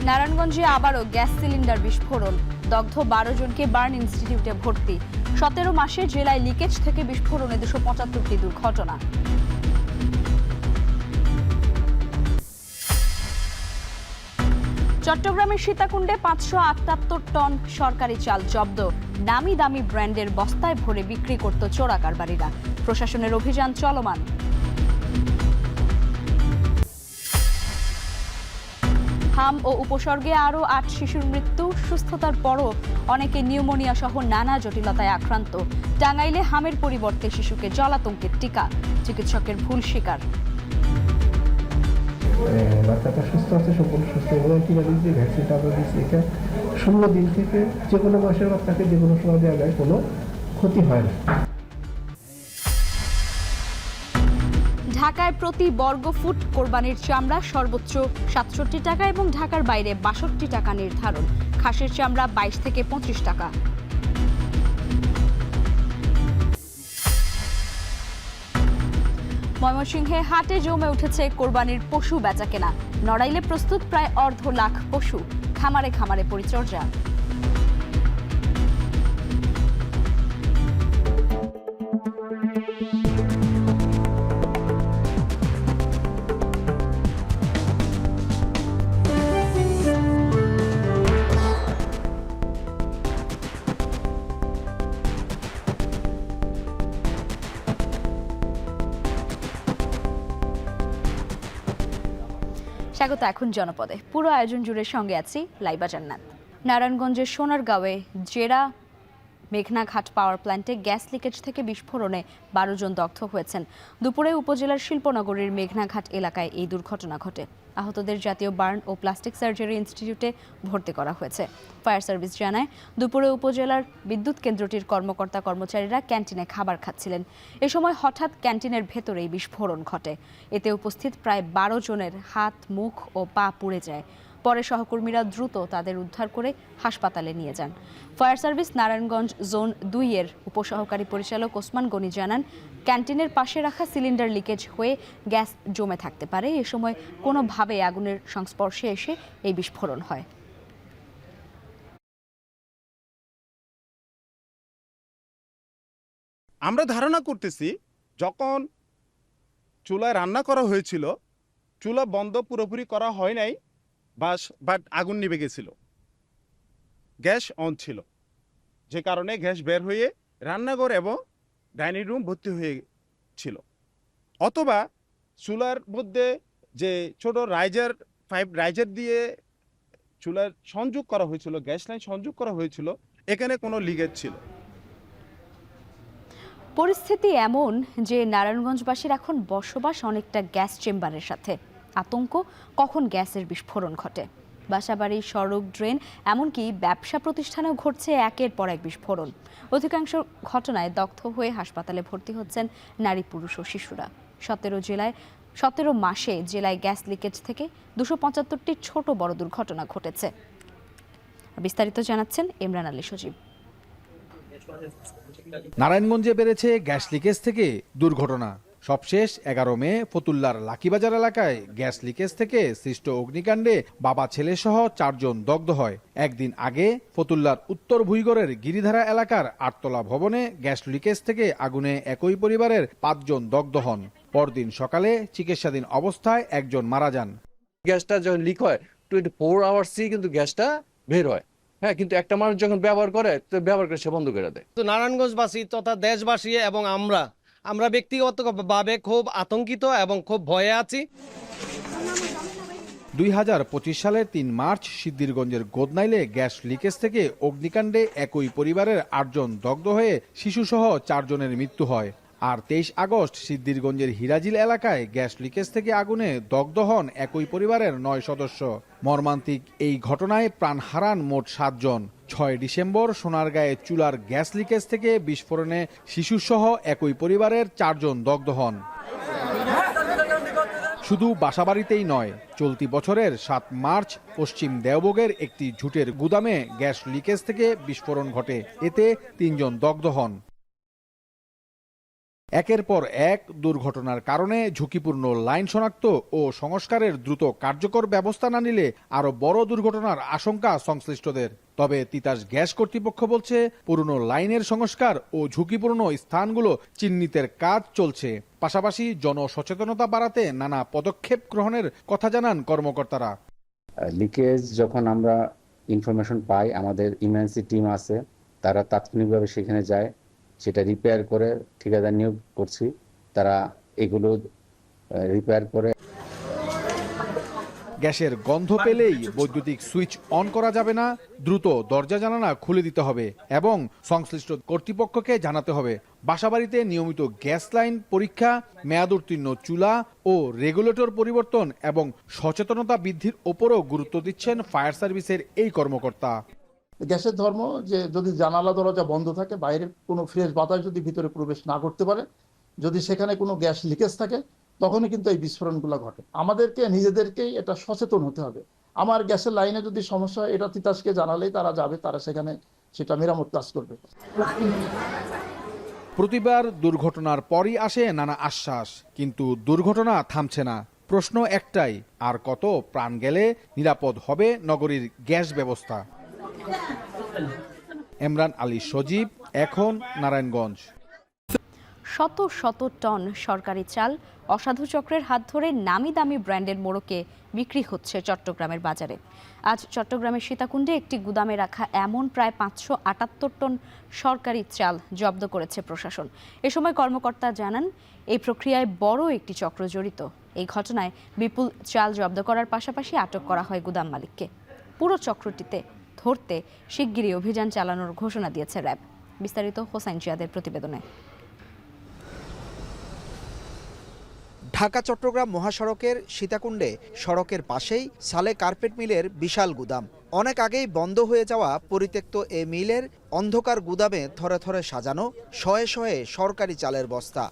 নারায়ণগঞ্জে আবারও gas cylinder বিস্ফোরণ, দগ্ধ 12 জনকে বার্ন ইনস্টিটিউটে ভর্তি। 17 মাসে জেলায় লিকেজ থেকে বিস্ফোরণে 275টি দুর্ঘটনা। চট্টগ্রামের সীতাকুণ্ডে 578 টন সরকারি চাল জব্দ। নামি দামি ব্র্যান্ডের বস্তায় ভরে বিক্রি করত চোরা কারবারিরা। প্রশাসনের অভিযান চলমান। হাম ও উপসর্গে আরও 8 শিশুর মৃত্যু। সুস্থতার পরও অনেকে নিউমোনিয়া সহ নানা জটিলতায় আক্রান্ত। টাঙ্গাইলে হামের পরিবর্তে শিশুকে জলাতঙ্কের টিকা, চিকিৎসকের ভুল স্বীকার। বাচ্চাটা সুস্থ আছে, সম্পূর্ণ সুস্থ হলো টিকা দিয়েছি, ভ্যাকসিনটা আমরা দিচ্ছি। এটা 16 দিন থেকে যে কোনো মাসের বাচ্চাকে যে কোনো সময় দেওয়া যায়, কোনো ক্ষতি হয় না। ঢাকায় প্রতি বর্গফুট কোরবানির চামড়া সর্বোচ্চ 67 টাকা এবং ঢাকার বাইরে 62 টাকা নির্ধারণ। খাসির চামড়া 22 থেকে 25 টাকা। ময়মনসিংহে হাটে জমে উঠেছে কোরবানির পশু বেচাকেনা। নড়াইলে প্রস্তুত প্রায় 1.5 লাখ পশু, খামারে খামারে পরিচর্যা। স্বাগত এখন জনপদে। পুরো আয়োজন জুড়ে সঙ্গে আছি লাইবা জান্নাত। নারায়ণগঞ্জের সোনারগাঁওয়ে জেরা মেঘনাঘাট পাওয়ার প্ল্যান্টে গ্যাস লিকেজ থেকে বিস্ফোরণে 12 জন দগ্ধ হয়েছেন। দুপুরে উপজেলার শিল্পনগরীর মেঘনাঘাট এলাকায় এই দুর্ঘটনা ঘটে। আহতদের জাতীয় বার্ন ও প্লাস্টিক সার্জারি ইনস্টিটিউটে ভর্তি করা হয়েছে। ফায়ার সার্ভিস জানায়, দুপুরে উপজেলার বিদ্যুৎ কেন্দ্রটির কর্মকর্তা কর্মচারীরা ক্যান্টিনে খাবার খাচ্ছিলেন। এ সময় হঠাৎ ক্যান্টিনের ভেতরেই বিস্ফোরণ ঘটে। এতে উপস্থিত প্রায় 12 জনের হাত, মুখ ও পা পুড়ে যায়। পরে সহকর্মীরা দ্রুত তাদের উদ্ধার করে হাসপাতালে নিয়ে যান। ফায়ার সার্ভিস নারায়ণগঞ্জ জোন 2 এর উপসহকারী পরিচালক ওসমান গনি জানান, ক্যান্টিনের পাশে রাখা সিলিন্ডার লিকেজ হয়ে গ্যাস জমে থাকতে পারে। এ সময় কোনোভাবে আগুনের সংস্পর্শে এসে এই বিস্ফোরণ হয়। আমরা ধারণা করতেছি, যখন চুলায় রান্না করা হয়েছিল, চুলা বন্ধ পুরোপুরি করা হয় নাই, বাট আগুন নিভে গেছিল, গ্যাস অন ছিল, যে কারণে গ্যাস বের হয়ে রান্নাঘর এবং ডাইনিং রুম ভর্তি হয়েছিল। অথবা চুলার মধ্যে যে ছোট রাইজার দিয়ে চুলার সংযোগ করা হয়েছিল, গ্যাস লাইন সংযোগ করা হয়েছিল, এখানে কোনো লিকেজ ছিল। পরিস্থিতি এমন যে নারায়ণগঞ্জবাসীর এখন বসবাস অনেকটা গ্যাস চেম্বারের সাথে। আতঙ্ক, কখন গ্যাসের বিস্ফোরণ ঘটে। বাসাবাড়ি, সড়ক, ড্রেন, এমনকি ব্যবসা প্রতিষ্ঠানেও ঘটছে একের পর এক বিস্ফোরণ। অধিকাংশ ঘটনায় দগ্ধ হয়ে হাসপাতালে ভর্তি হচ্ছেন নারী, পুরুষ ও শিশুরা। 17 মাসে জেলায় গ্যাস লিকেজ থেকে 275টি ছোট বড় দুর্ঘটনা ঘটেছে। বিস্তারিত জানাচ্ছেন ইমরান আলী সজীব। নারায়ণগঞ্জে বেড়েছে গ্যাস লিকেজ থেকে দুর্ঘটনা। সবশেষ 11 মে ফতুল্লার লাকিবাজার এলাকায় গ্যাস লিকেজ থেকে সৃষ্ট অগ্নিকাণ্ডে বাবা ছেলে সহ 4 জন দগ্ধ হয়। একদিন আগে ফতুল্লার উত্তর ভুইগড়ের গিরিধারা এলাকার 8তলা ভবনে গ্যাস লিকেজ থেকে আগুনে একই পরিবারের 5 জন দগ্ধ হন। পরদিন সকালে চিকিৎসাধীন অবস্থায় একজন মারা যান। গ্যাসটা যখন লিক হয় 24 আওয়ার্সই কিন্তু গ্যাসটা বের হয়। হ্যাঁ, কিন্তু একটা মানুষ যখন ব্যবহার করে, তো ব্যবহার করে সে বন্ধ করে দেয়। তো নারায়ণগঞ্জবাসী তথা দেশবাসী এবং আমরা ব্যক্তিগতভাবে খুব আতঙ্কিত এবং খুব ভয়ে আছি। 2025 সালের 3 মার্চ সিদ্ধিরগঞ্জের গোদনাইলে গ্যাস লিকেজ থেকে অগ্নিকাণ্ডে একই পরিবারের 8 জন দগ্ধ হয়ে শিশুসহ 4 জনের মৃত্যু হয়। আর 23 আগস্ট সিদ্ধিরগঞ্জের হিরাজিল এলাকায় গ্যাস লিকেজ থেকে আগুনে দগ্ধ হন একই পরিবারের 9 সদস্য। মর্মান্তিক এই ঘটনায় প্রাণ হারান মোট 7 জন। 6 ডিসেম্বর সোনারগাঁয়ে চুলার গ্যাস লিকেজ থেকে বিস্ফোরণে শিশুসহ একই পরিবারের 4 জন দগ্ধ হন। শুধু বাসাবাড়িতেই নয়, চলতি বছরের 7 মার্চ পশ্চিম দেওবগের একটি ঝুটের গুদামে গ্যাস লিকেজ থেকে বিস্ফোরণ ঘটে। এতে 3 জন দগ্ধ হন। একের পর এক দুর্ঘটনার কারণে ঝুঁকিপূর্ণ লাইন শনাক্ত ও সংস্কারের দ্রুত কার্যকর ব্যবস্থা না নিলে আরো বড় দুর্ঘটনার আশঙ্কা সংশ্লিষ্টদের। তবে তিতাস গ্যাস কর্তৃপক্ষ বলছে পুরনো লাইনের সংস্কার ও ঝুঁকিপূর্ণ স্থানগুলো চিহ্নিতের কাজ চলছে। পাশাপাশি জনসচেতনতা বাড়াতে নানা পদক্ষেপ গ্রহণের কথা জানান কর্মকর্তারা। লিকেজ যখন আমরা ইনফরমেশন পাই, আমাদের ইমার্জেন্সি টিম আছে, তারা তাৎক্ষণিকভাবে সেখানে যায়, সেটা রিপেয়ার করে ঠিকাদার নিয়োগ করছি, তারা এগুলো রিপেয়ার করে। গ্যাসের গন্ধ পেলেই বৈদ্যুতিক সুইচ অন করা যাবে না, দ্রুত দরজা জানালা খুলে দিতে হবে এবং সংশ্লিষ্ট কর্তৃপক্ষকে জানাতে হবে। বাসাবাড়িতে নিয়মিত গ্যাস লাইন পরীক্ষা, মেয়াদ উত্তীর্ণ চুলা ও রেগুলেটর পরিবর্তন এবং সচেতনতা বৃদ্ধির ওপরও গুরুত্ব দিচ্ছেন ফায়ার সার্ভিসের এই কর্মকর্তা। গ্যাসের ধর্ম যে যদি জানালা দরজা বন্ধ থাকে, বাইরের কোনো ফ্রেশ বাতাস যদি ভিতরে প্রবেশ না করতে পারে, যদি সেখানে কোনো গ্যাস লিকেজ থাকে, তখনই কিন্তু এই বিস্ফোরণগুলো ঘটে। আমাদেরকে নিজেদেরকেই এটা সচেতন হতে হবে। আমার গ্যাসের লাইনে যদি সমস্যা হয়, এটা তিতাসকে জানালেই তারা যাবে, তারা সেখানে সেটা মেরামত কাজ করবে। প্রতিবার দুর্ঘটনার পরই আসে নানা আশ্বাস, কিন্তু দুর্ঘটনা থামছে না। প্রশ্ন একটাই, আর কত প্রাণ গেলে নিরাপদ হবে নগরীর গ্যাস ব্যবস্থা? এমরান আলী সজীব, এখন নারায়ণগঞ্জ। শত শত টন সরকারি চাল অসাধু চক্রের হাত ধরে নামি দামি ব্র্যান্ডের মোড়কে বিক্রি হচ্ছে চট্টগ্রামের বাজারে। আজ চট্টগ্রামের সীতাকুণ্ডে একটি গুদামে রাখা এমন প্রায় 578 টন সরকারি চাল জব্দ করেছে প্রশাসন। এ সময় কর্মকর্তা জানান, এই প্রক্রিয়ায় বড় একটি চক্র জড়িত। এই ঘটনায় বিপুল চাল জব্দ করার পাশাপাশি আটক করা হয় গুদাম মালিককে। পুরো চক্রটিতে ধরতে শিগগিরই অভিযান চালানোর ঘোষণা দিয়েছে র্যাব। বিস্তারিত হোসাইন জিয়াদের প্রতিবেদনে। ঢাকা চট্টগ্রাম মহাসড়কের সীতাকুণ্ডে সড়কের পাশেই সালে কার্পেট মিলের বিশাল গুদাম। অনেক আগেই বন্ধ হয়ে যাওয়া পরিত্যক্ত এ মিলের অন্ধকার গুদামে থরে থরে সাজানো শয়ে শয়ে সরকারি চালের বস্তা।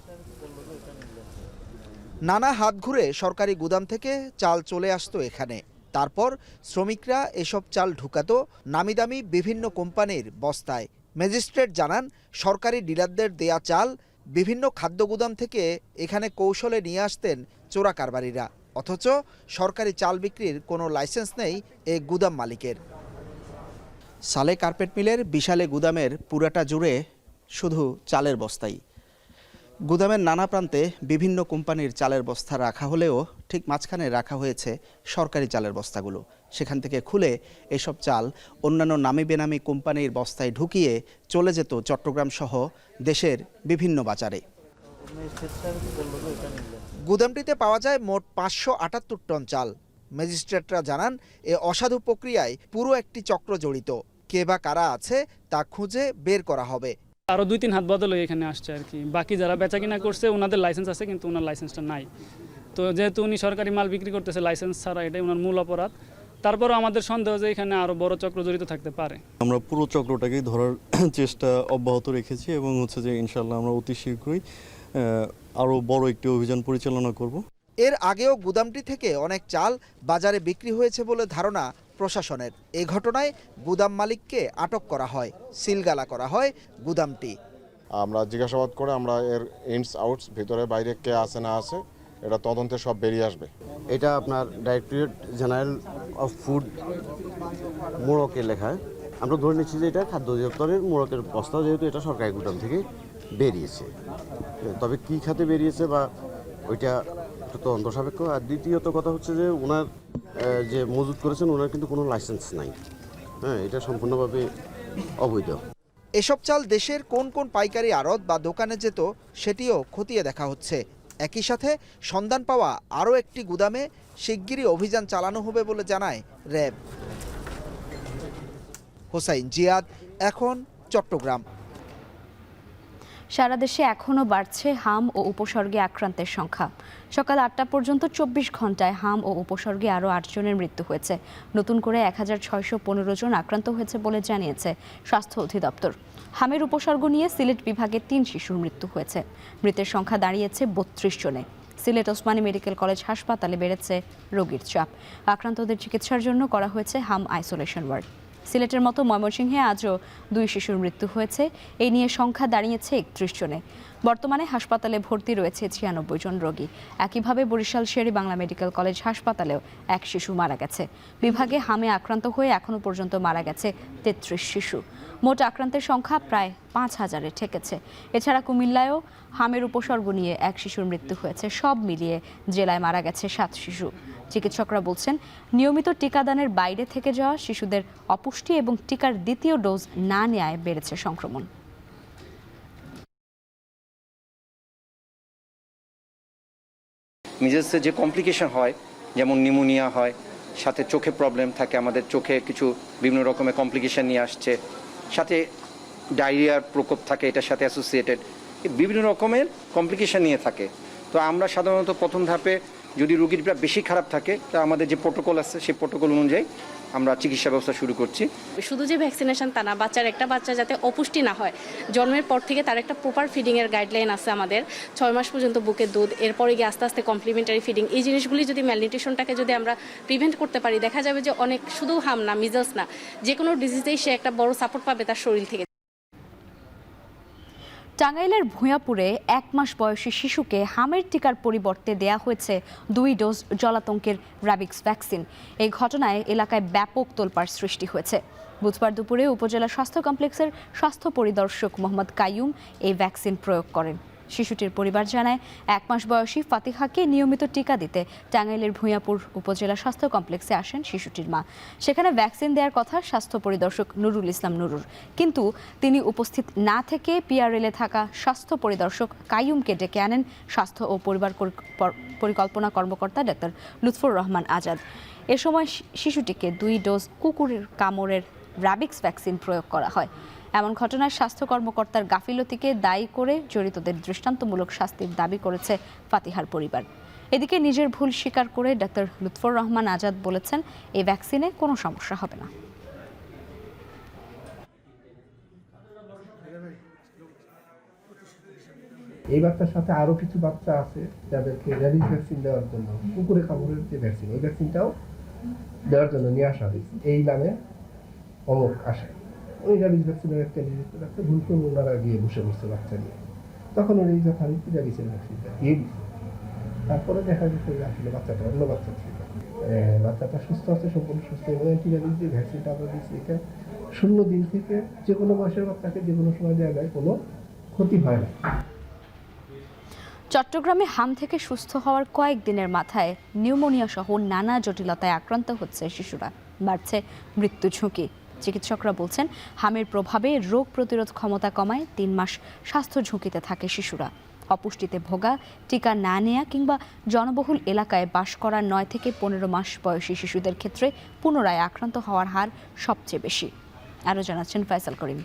নানা হাত ঘুরে সরকারি গুদাম থেকে চাল চলে আসতো এখানে। তারপর শ্রমিকরা এসব চাল ঢুকাতো নামিদামি বিভিন্ন কোম্পানির বস্তায়। ম্যাজিস্ট্রেট জানান, সরকারি ডিলারদের দেয়া চাল বিভিন্ন খাদ্য গুদাম থেকে এখানে কৌশলে নিয়ে আসতেন চোরা কারবারিরা, অথচ সরকারি চাল বিক্রির কোনো লাইসেন্স নেই এই গুদাম মালিকের। সালে কার্পেট মিলের বিশালে গুদামের পুরাটা জুড়ে শুধু চালের বস্তাই। গুদামের নানা প্রান্তে বিভিন্ন কোম্পানির চালের বস্তা রাখা হলেও ঠিক মাঝখানে রাখা হয়েছে সরকারি চালের বস্তাগুলো। সেখান থেকে খুলে এসব চাল অন্যান্য নামি বেনামি কোম্পানির বস্তায় ঢুকিয়ে চলে যেত চট্টগ্রাম সহ দেশের বিভিন্ন বাজারে। গুদামটিতে পাওয়া যায় মোট 578 টন চাল। ম্যাজিস্ট্রেটরা জানান, এ অসাধু প্রক্রিয়ায় পুরো একটি চক্র জড়িত। কে বা কারা আছে তা খুঁজে বের করা হবে। আরও 2-3 হাত বদল হয়ে এখানে আসছে আর কি। বাকি যারা বেচা কিনা করছে ওনাদের লাইসেন্স আছে, কিন্তু ওনার লাইসেন্সটা নাই। তো যেহেতু উনি সরকারি মাল বিক্রি করতেছে লাইসেন্স ছাড়া, এটাই ওনার মূল অপরাধ। তারপরও আমাদের সন্দেহ যে এখানে আরও বড় চক্র জড়িত থাকতে পারে। আমরা পুরো চক্রটাকেই ধরার চেষ্টা অব্যাহত রেখেছি এবং হচ্ছে যে ইনশাল্লাহ আমরা অতি শীঘ্রই আরও বড় একটি অভিযান পরিচালনা করব। এর আগেও গুদামটি থেকে অনেক চাল বাজারে বিক্রি হয়েছে বলে ধারণা প্রশাসনের। এই ঘটনায় গুদাম মালিককে আটক করা হয়, সিলগালা করা হয় গুদামটি। আমরা জিজ্ঞাসাবাদ করে আমরা এর ইনস আউটস ভিতরে বাইরে কে আছে না আছে এটা তদন্তে সব বেরিয়ে আসবে। এটা আপনার ডাইরেক্টরেট জেনারেল অফ ফুড মোড়কে লেখা। আমরা ধরে নিচ্ছি যে এটা খাদ্য অধিদপ্তরের মোড়কের বস্তা, যেহেতু এটা সরকারি গুদাম থেকে বেরিয়েছে। তবে কী খাতে বেরিয়েছে বা ওইটা একটু তদন্ত সাপেক্ষ। আর দ্বিতীয়ত কথা হচ্ছে যে ওনার যে মজুত করেছেন ওনার কিন্তু কোনো লাইসেন্স নাই। হ্যাঁ, এটা সম্পূর্ণভাবে অবৈধ। এসব চাল দেশের কোন কোন পাইকারি আড়ত বা দোকানে যেত সেটিও খতিয়ে দেখা হচ্ছে। একই সাথে সন্ধান পাওয়া আরও একটি গুদামে শিগগিরই অভিযান চালানো হবে বলে জানায় র্যাব। হোসাইন জিয়াদ, এখন চট্টগ্রাম। সারা দেশে এখনও বাড়ছে হাম ও উপসর্গে আক্রান্তের সংখ্যা। সকাল 8টা পর্যন্ত 24 ঘন্টায় হাম ও উপসর্গে আরও 8 জনের মৃত্যু হয়েছে। নতুন করে 1615 জন আক্রান্ত হয়েছে বলে জানিয়েছে স্বাস্থ্য অধিদপ্তর। হামের উপসর্গ নিয়ে সিলেট বিভাগে 3 শিশুর মৃত্যু হয়েছে। মৃতের সংখ্যা দাঁড়িয়েছে 32 জনে। সিলেট ওসমানী মেডিকেল কলেজ হাসপাতালে বেড়েছে রোগীর চাপ। আক্রান্তদের চিকিৎসার জন্য করা হয়েছে হাম আইসোলেশন ওয়ার্ড। সিলেটের মতো ময়মনসিংহে আজও 2 শিশুর মৃত্যু হয়েছে। এই নিয়ে সংখ্যা দাঁড়িয়েছে 31 জনে। বর্তমানে হাসপাতালে ভর্তি রয়েছে 96 জন রোগী। একইভাবে বরিশাল শের-ই বাংলা মেডিকেল কলেজ হাসপাতালেও 1 শিশু মারা গেছে। বিভাগে হামে আক্রান্ত হয়ে এখনো পর্যন্ত মারা গেছে 33 শিশু। মোট আক্রান্তের সংখ্যা প্রায় 5000-এ ঠেকেছে। এছাড়া কুমিল্লায়ও হামের উপসর্গ নিয়ে 1 শিশুর মৃত্যু হয়েছে। সব মিলিয়ে জেলায় মারা গেছে 7 শিশু। চিকিৎসকরা বলছেন, নিয়মিত টিকাদানের বাইরে থেকে যাওয়া শিশুদের অপুষ্টি এবং টিকার দ্বিতীয় ডোজ না নেওয়ায় বেড়েছে সংক্রমণ। মিজেলসে যে কমপ্লিকেশন হয়, যেমন নিউমোনিয়া হয়, সাথে চোখে প্রবলেম থাকে, আমাদের চোখে কিছু বিভিন্ন রকমের কমপ্লিকেশন নিয়ে আসছে, সাথে ডায়রিয়ার প্রকোপ থাকে, এটার সাথে অ্যাসোসিয়েটেড বিভিন্ন রকমের কমপ্লিকেশন নিয়ে থাকে। তো আমরা সাধারণত প্রথম ধাপে যদি রোগীটা বেশি খারাপ থাকে, তা আমাদের যে প্রোটোকল আছে সেই প্রোটোকল অনুযায়ী আমরা চিকিৎসা ব্যবস্থা শুরু করছি। শুধু যে ভ্যাকসিনেশন তা না, একটা বাচ্চা যাতে অপুষ্টি না হয়, জন্মের পর থেকে তার একটা প্রপার ফিডিংয়ের গাইডলাইন আছে আমাদের। 6 মাস পর্যন্ত বুকের দুধ, এরপরে গিয়ে আস্তে আস্তে কমপ্লিমেন্টারি ফিডিং, এই জিনিসগুলি যদি ম্যালনিউট্রিশনটাকে যদি আমরা প্রিভেন্ট করতে পারি, দেখা যাবে যে অনেক, শুধু হাম না, মিজলস না, যে কোনো ডিজিজেই সে একটা বড় সাপোর্ট পাবে তার শরীর থেকে। টাঙ্গাইলের ভূঁয়াপুরে 1 মাস বয়সী শিশুকে হামের টিকার পরিবর্তে দেয়া হয়েছে 2 ডোজ জলাতঙ্কের র্যাবিক্স ভ্যাকসিন। এই ঘটনায় এলাকায় ব্যাপক তোলপাড় সৃষ্টি হয়েছে। বুধবার দুপুরে উপজেলা স্বাস্থ্য কমপ্লেক্সের স্বাস্থ্য পরিদর্শক মোহাম্মদ কাইয়ুম এই ভ্যাকসিন প্রয়োগ করেন। শিশুটির পরিবার জানায়, 1 মাস বয়সী ফাতিহাকে নিয়মিত টিকা দিতে টাঙ্গাইলের ভূঁয়াপুর উপজেলা স্বাস্থ্য কমপ্লেক্সে আসেন শিশুটির মা। সেখানে ভ্যাকসিন দেওয়ার কথা স্বাস্থ্য পরিদর্শক নুরুল ইসলাম নুরুর, কিন্তু তিনি উপস্থিত না থেকে পিআরএলে থাকা স্বাস্থ্য পরিদর্শক কাইয়ুমকে ডেকে আনেন স্বাস্থ্য ও পরিবার পরিকল্পনা কর্মকর্তা ডাক্তার লুৎফর রহমান আজাদ। এ সময় শিশুটিকে 2 ডোজ কুকুরের কামড়ের র্যাবিক্স ভ্যাকসিন প্রয়োগ করা হয়। এমন ঘটনায় স্বাস্থ্য কর্মকর্তার গাফিলতিকে দায়ী করে জড়িতদের দৃষ্টান্তমূলক শাস্তির দাবি করেছে ফাতিহার পরিবার। এদিকে নিজের ভুল স্বীকার করে ডাক্তার লুৎফর রহমান আজাদ বলেছেন, এই ভ্যাকসিনে কোনো সমস্যা হবে না। এই বাচ্চার সাথে আরো কিছু বাচ্চা আছে যাদেরকে র্যাবিস ভ্যাকসিন দেওয়ার জন্য কুকুরে কামড়ের যে ভ্যাকসিন, ওই ভ্যাকসিনটাও দেওয়ার জন্য নিয়ে আসা হয়েছে। এই নামে অমুক আসে, ওই র্যাবিস ভ্যাকসিনের একটা নির্দিষ্ট ভুল করে ওনারা গিয়ে বসে বসছে বাচ্চা নিয়ে, তখন উনি যথারীতি র্যাবিসের ভ্যাকসিনটা দিয়ে দিচ্ছে। তারপরে দেখা গেছে যে আসলে বাচ্চাটা অন্য বাচ্চা ছিল, বাচ্চাটা সুস্থ আছে, সম্পূর্ণ সুস্থ, এবং অ্যান্টিরাবিস যে ভ্যাকসিনটা আমরা দিচ্ছি এটা 0 দিন থেকে যে কোনো বয়সের বাচ্চাকে যে কোনো সময় দেওয়া যায়, কোনো ক্ষতি হয় না। চট্টগ্রামে হাম থেকে সুস্থ হওয়ার কয়েকদিনের মাথায় নিউমোনিয়া সহ নানা জটিলতায় আক্রান্ত হচ্ছে শিশুরা, বাড়ছে মৃত্যু ঝুঁকি। চিকিৎসকরা বলছেন, হামের প্রভাবে রোগ প্রতিরোধ ক্ষমতা কমায়, 3 মাস স্বাস্থ্য ঝুঁকিতে থাকে শিশুরা। অপুষ্টিতে ভোগা, টিকা না নেয়া কিংবা জনবহুল এলাকায় বাস করা 9 থেকে 15 মাস বয়সী শিশুদের ক্ষেত্রে পুনরায় আক্রান্ত হওয়ার হার সবচেয়ে বেশি। আরও জানাচ্ছেন ফয়সাল করিম।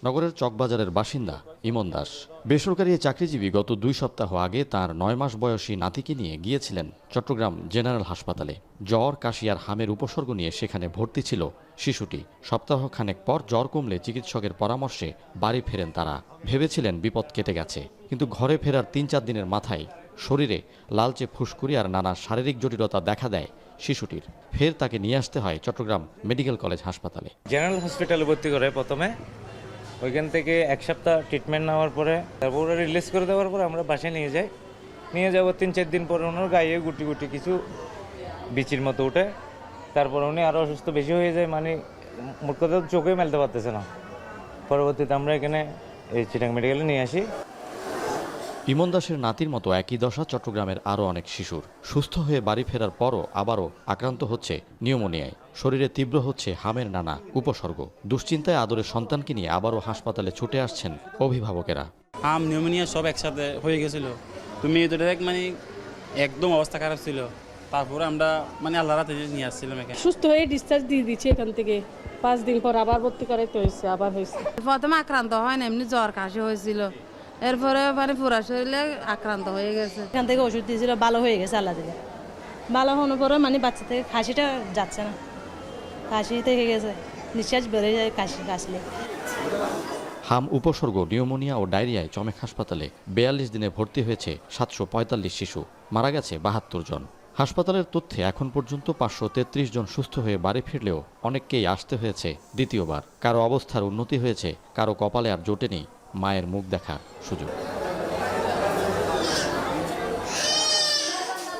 নগরের চকবাজারের বাসিন্দা ইমন দাস বেসরকারি চাকরিজীবী। গত 2 সপ্তাহ আগে তার 9 মাস বয়সী নাতিকে নিয়ে গিয়েছিলেন চট্টগ্রাম জেনারেল হাসপাতালে। জ্বর, কাশি আর হামের উপসর্গ নিয়ে সেখানে ভর্তি ছিল শিশুটি। সপ্তাহখানেক পর জ্বর কমলে চিকিৎসকের পরামর্শে বাড়ি ফেরেন তারা। ভেবেছিলেন বিপদ কেটে গেছে, কিন্তু ঘরে ফেরার 3-4 দিনের মাথায় শরীরে লালচে ফুসকুড়ি আর নানা শারীরিক জটিলতা দেখা দেয় শিশুটির। ফের তাকে নিয়ে আসতে হয় চট্টগ্রাম মেডিকেল কলেজ হাসপাতালে। জেনারেল হসপিটালে ভর্তি করে প্রথমে, ওইখান থেকে 1 সপ্তাহ ট্রিটমেন্ট নেওয়ার পরে তারপরে রিলিজ করে দেওয়ার পরে আমরা বাসায় নিয়ে যাব 3-4 দিন পরে ওনার গায়ে গুটি গুটি কিছু বিচির মতো উঠে, তারপর উনি আরও অসুস্থ বেশি হয়ে যায়, মানে মোট কথা চোখে মেলতে পারতেছে না। পরবর্তীতে আমরা এখানে এই চিটাং মেডিকেলে নিয়ে আসি। ইমন দাসের নাতির মতো একই দশা চট্টগ্রামের আরও অনেক শিশুর। সুস্থ হয়ে বাড়ি ফেরার পরও আবারও আক্রান্ত হচ্ছে নিউমোনিয়ায়। শরীরে তীব্র হচ্ছে হামের নানা উপসর্গ। দুশ্চিন্তায় আদরের সন্তানকে নিয়ে আবারও হাসপাতালে ছুটে আসছেন অভিভাবকেরা। হাম, নিউমোনিয়া সব একসাথে হয়ে গেছিল। তুমি দেখ, মানে একদম অবস্থা খারাপ ছিল। তারপরে আমরা আল্লাহ রাতে নিয়ে আসছিলাম এখানে। সুস্থ হয়ে ডিসচার্জ দিয়ে দিচ্ছে এখান থেকে। 5 দিন পর আবার ভর্তি করাইতে হয়েছে, আবার হয়েছে। প্রথমে আক্রান্ত হয় না, এমনি জ্বর কাশি হয়েছিল, এরপরে পুরা শরীরে আক্রান্ত হয়ে গেছে। এখান থেকে ওষুধ দিয়েছিল, ভালো হয়ে গেছে আল্লাহ দিলে। ভালো হওয়ার পরে বাচ্চা থেকে খাসিটা যাচ্ছে না, কাশি থেকে গেছে, নিঃশ্বাস বেড়ে যায় কাশি কাশলে। হাম, উপসর্গ, নিউমোনিয়া ও ডায়রিয়ায় চমেক হাসপাতালে 42 দিনে ভর্তি হয়েছে 745 শিশু, মারা গেছে 72 জন। হাসপাতালের তথ্যে এখন পর্যন্ত 533 জন সুস্থ হয়ে বাড়ি ফিরলেও অনেককেই আসতে হয়েছে দ্বিতীয়বার। কারো অবস্থার উন্নতি হয়েছে, কারো কপালে আর জোটেনি মায়ের মুখ দেখার সুযোগ।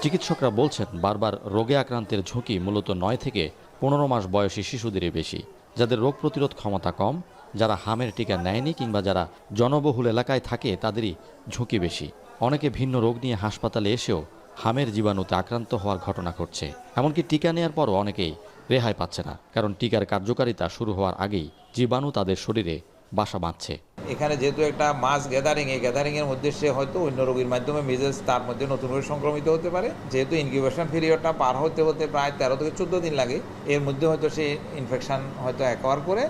চিকিৎসকরা বলছেন, বারবার রোগে আক্রান্তের ঝুঁকি মূলত 9 থেকে 15 মাস বয়সী শিশুদেরই বেশি, যাদের রোগ প্রতিরোধ ক্ষমতা কম, যারা হামের টিকা নেয়নি কিংবা যারা জনবহুল এলাকায় থাকে তাদেরই ঝুঁকি বেশি। অনেকে ভিন্ন রোগ নিয়ে হাসপাতালে এসেও হামের জীবাণুতে আক্রান্ত হওয়ার ঘটনা ঘটছে। এমনকি টিকা নেওয়ার পরও অনেকেই রেহাই পাচ্ছে না, কারণ টিকার কার্যকারিতা শুরু হওয়ার আগেই জীবাণু তাদের শরীরে বাসা বাঁধছে। এখানে যেহেতু একটা মাস গ্যাদারিং, এই গ্যাদারিংয়ের মধ্যে সে হয়তো অন্য রোগীর মাধ্যমে মেজেস তার মধ্যে নতুন করে সংক্রমিত হতে পারে। যেহেতু ইনকিউবেশন পিরিয়ডটা পার হতে প্রায় 13 থেকে 14 দিন লাগে, এর মধ্যে হয়তো সে ইনফেকশন হয়তো অ্যাকোয়ার করে